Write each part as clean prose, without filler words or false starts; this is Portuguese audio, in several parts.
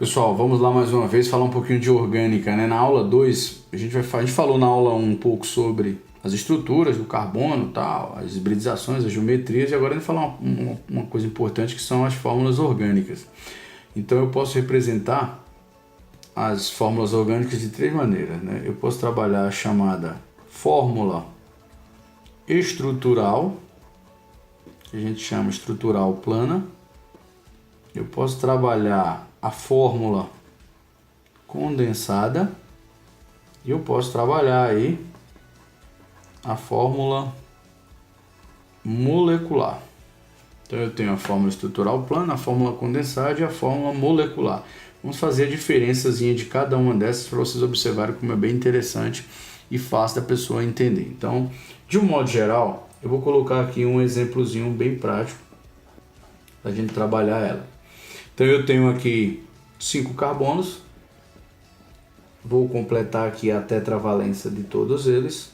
Pessoal, vamos lá mais uma vez falar um pouquinho de orgânica, né? Na aula 2, a gente falou na aula 1 um pouco sobre as estruturas do carbono, tal, as hibridizações, as geometrias, e agora a gente vai falar uma coisa importante que são as fórmulas orgânicas. Então eu posso representar as fórmulas orgânicas de três maneiras, né? Eu posso trabalhar a chamada fórmula estrutural, que a gente chama estrutural plana. Eu posso trabalhar a fórmula condensada e eu posso trabalhar aí a fórmula molecular. Então eu tenho a fórmula estrutural plana, a fórmula condensada e a fórmula molecular. Vamos fazer a diferençazinha de cada uma dessas para vocês observarem como é bem interessante e fácil da pessoa entender. Então, de um modo geral, eu vou colocar aqui um exemplozinho bem prático para a gente trabalhar ela. Então eu tenho aqui 5 carbonos, vou completar aqui a tetravalência de todos eles.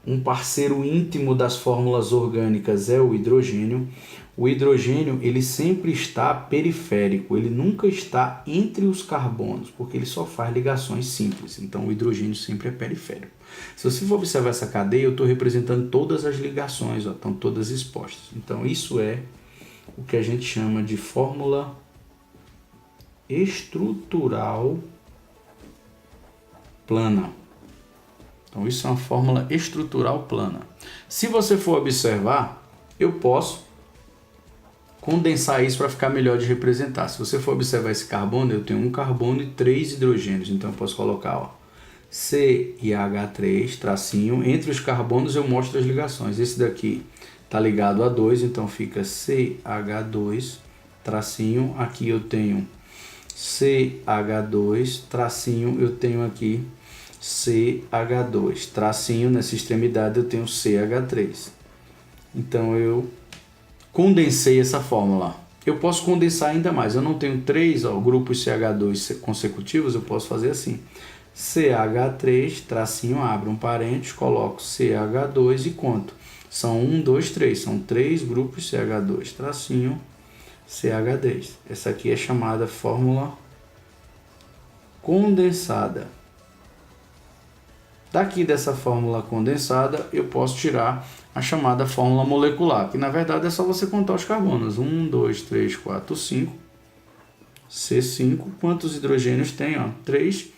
Um parceiro íntimo das fórmulas orgânicas é o hidrogênio. O hidrogênio ele sempre está periférico, ele nunca está entre os carbonos, porque ele só faz ligações simples. Então o hidrogênio sempre é periférico. Se você for observar essa cadeia, eu estou representando todas as ligações, ó, estão todas expostas. Então isso é o que a gente chama de fórmula estrutural plana. Então isso é uma fórmula estrutural plana. Se você for observar, eu posso condensar isso para ficar melhor de representar. Se você for observar esse carbono, eu tenho um carbono e 3 hidrogênios. Então eu posso colocar ó, C e H3, tracinho. Entre os carbonos eu mostro as ligações. Esse daqui está ligado a 2, então fica CH2, tracinho. Aqui eu tenho CH2, tracinho, eu tenho aqui CH2, tracinho, nessa extremidade eu tenho CH3. Então eu condensei essa fórmula. Eu posso condensar ainda mais, eu não tenho 3 grupos CH2 consecutivos, eu posso fazer assim. CH3, tracinho, abro um parênteses, coloco CH2 e conto. São 1, 2, 3, são 3 grupos CH2, tracinho, CH10. Essa aqui é chamada fórmula condensada. Daqui dessa fórmula condensada eu posso tirar a chamada fórmula molecular, que na verdade é só você contar os carbonos. 1, 2, 3, 4, 5. C5. Quantos hidrogênios tem? 3.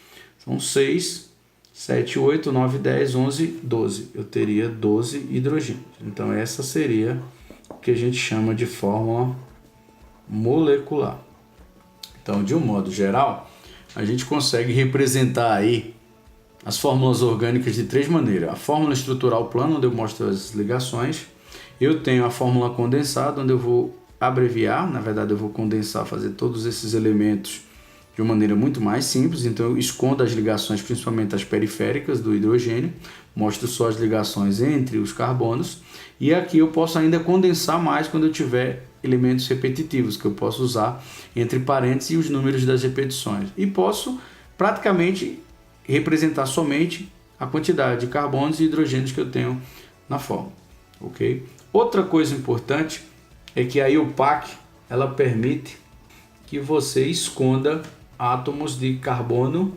São 6, 7, 8, 9, 10, 11, 12. Eu teria 12 hidrogênios. Então essa seria o que a gente chama de fórmula molecular. Então, de um modo geral, a gente consegue representar aí as fórmulas orgânicas de três maneiras. A fórmula estrutural plana, onde eu mostro as ligações. Eu tenho a fórmula condensada, onde eu vou abreviar, na verdade eu vou condensar, fazer todos esses elementos de uma maneira muito mais simples. Então eu escondo as ligações, principalmente as periféricas do hidrogênio, mostro só as ligações entre os carbonos. E aqui eu posso ainda condensar mais quando eu tiver elementos repetitivos, que eu posso usar entre parênteses e os números das repetições. E posso praticamente representar somente a quantidade de carbonos e hidrogênios que eu tenho na fórmula. Ok? Outra coisa importante é que a IUPAC ela permite que você esconda átomos de carbono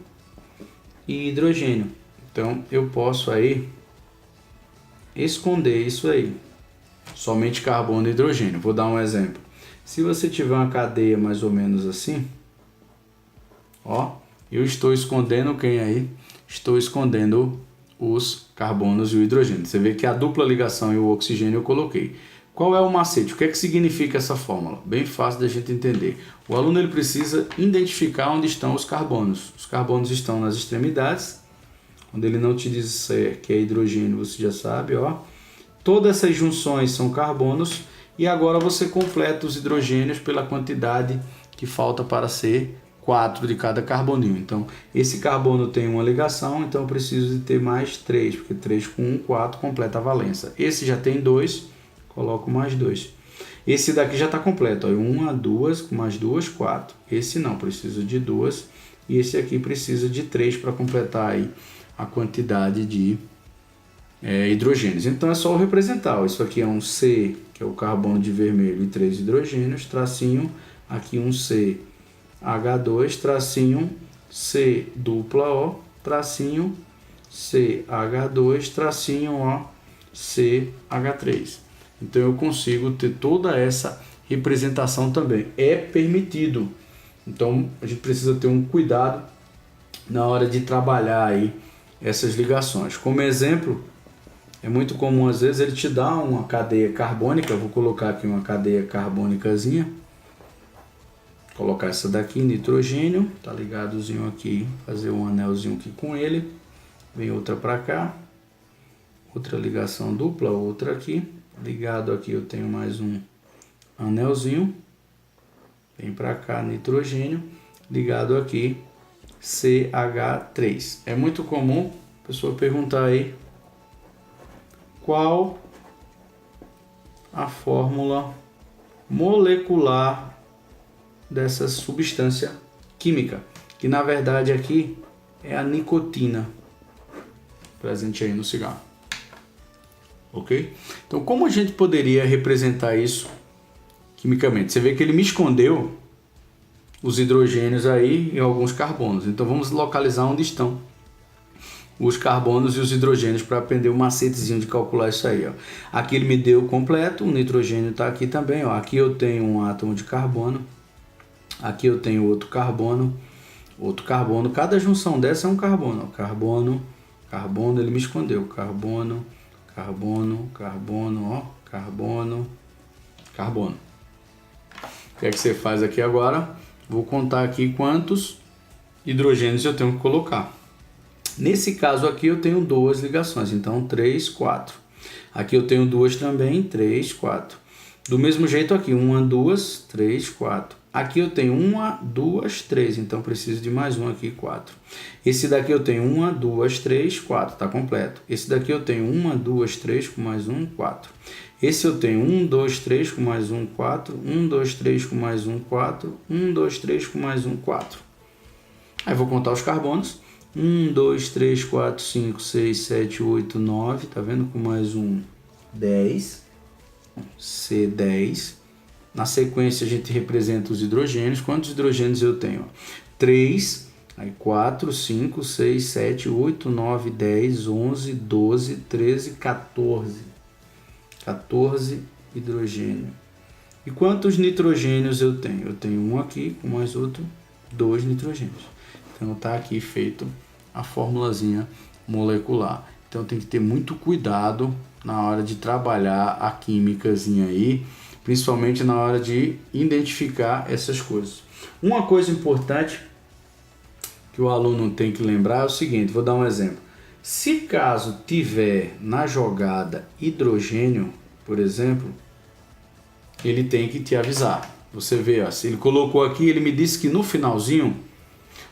e hidrogênio. Então eu posso aí esconder isso aí, somente carbono e hidrogênio. Vou dar um exemplo. Se você tiver uma cadeia mais ou menos assim, ó, eu estou escondendo quem aí? Estou escondendo os carbonos e o hidrogênio. Você vê que a dupla ligação e o oxigênio eu coloquei. Qual é o macete? O que é que significa essa fórmula? Bem fácil da gente entender. O aluno ele precisa identificar onde estão os carbonos. Os carbonos estão nas extremidades. Quando ele não te disser que é hidrogênio, você já sabe, ó. Todas essas junções são carbonos e agora você completa os hidrogênios pela quantidade que falta para ser 4 de cada carboninho. Então, esse carbono tem uma ligação, então eu preciso de ter mais 3, porque 3 com 1, 4 completa a valência. Esse já tem 2, coloco mais 2. Esse daqui já está completo, ó, 1, 2, mais 2, 4. Esse não, preciso de 2 e esse aqui precisa de 3 para completar aí a quantidade de hidrogênios. Então é só eu representar. Ó. Isso aqui é um C, que é o carbono de vermelho, e 3 hidrogênios, tracinho, aqui um C H2, tracinho C dupla O, tracinho CH2, tracinho O, CH3. Então eu consigo ter toda essa representação também. É permitido. Então a gente precisa ter um cuidado na hora de trabalhar aí essas ligações. Como exemplo, é muito comum às vezes ele te dá uma cadeia carbônica. Vou colocar aqui uma cadeia carbônicazinha. Colocar essa daqui, nitrogênio, tá ligadozinho aqui, fazer um anelzinho aqui com ele. Vem outra para cá. Outra ligação dupla, outra aqui. Ligado aqui eu tenho mais um anelzinho. Vem para cá, nitrogênio. Ligado aqui, CH3. É muito comum a pessoa perguntar aí qual a fórmula molecular dessa substância química, que na verdade aqui é a nicotina presente aí no cigarro. Ok? Então, como a gente poderia representar isso quimicamente? Você vê que ele me escondeu os hidrogênios aí e alguns carbonos. Então, vamos localizar onde estão os carbonos e os hidrogênios para aprender o macetezinho de calcular isso aí. Ó. Aqui ele me deu completo, o nitrogênio está aqui também. Ó. Aqui eu tenho um átomo de carbono, aqui eu tenho outro carbono. Cada junção dessa é um carbono. Ó. Carbono, ele me escondeu. Carbono, ó, carbono. O que é que você faz aqui agora? Vou contar aqui quantos hidrogênios eu tenho que colocar. Nesse caso aqui eu tenho duas ligações, então 3, 4. Aqui eu tenho duas também, 3, 4. Do mesmo jeito aqui, 1, 2, 3, 4. Aqui eu tenho 1, 2, 3, então preciso de mais um aqui, 4. Esse daqui eu tenho 1, 2, 3, 4, está completo. Esse daqui eu tenho 1, 2, 3 com mais um, 4. Esse eu tenho 1, 2, 3 com mais um, 4. 1, 2, 3 com mais um, 4. 1, 2, 3 com mais um, 4. Aí vou contar os carbonos. 1, 2, 3, 4, 5, 6, 7, 8, 9. Tá vendo? Com mais um, 10. C10. Na sequência a gente representa os hidrogênios. Quantos hidrogênios eu tenho? 3, aí 4, 5, 6, 7, 8, 9, 10, 11, 12, 13, 14. 14 hidrogênio. E quantos nitrogênios eu tenho? Eu tenho um aqui com mais outro, 2 nitrogênios. Então tá aqui feito a formulazinha molecular. Então tem que ter muito cuidado na hora de trabalhar a químicazinha aí, principalmente na hora de identificar essas coisas. Uma coisa importante que o aluno tem que lembrar é o seguinte, vou dar um exemplo. Se caso tiver na jogada hidrogênio, por exemplo, ele tem que te avisar. Você vê, ó, se ele colocou aqui, ele me disse que no finalzinho,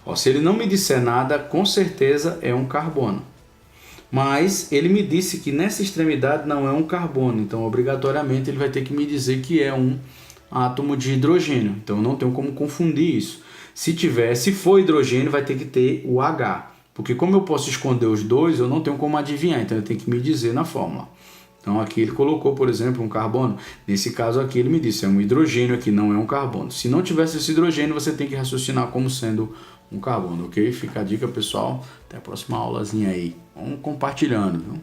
ó, se ele não me disser nada, com certeza é um carbono. Mas ele me disse que nessa extremidade não é um carbono, então obrigatoriamente ele vai ter que me dizer que é um átomo de hidrogênio. Então eu não tenho como confundir isso. Se for hidrogênio, vai ter que ter o H, porque como eu posso esconder os dois, eu não tenho como adivinhar, então eu tenho que me dizer na fórmula. Então aqui ele colocou, por exemplo, um carbono. Nesse caso aqui ele me disse, é um hidrogênio aqui, não é um carbono. Se não tivesse esse hidrogênio, você tem que raciocinar como sendo um carbono, ok? Fica a dica, pessoal. Até a próxima aulazinha aí. Vamos compartilhando, viu?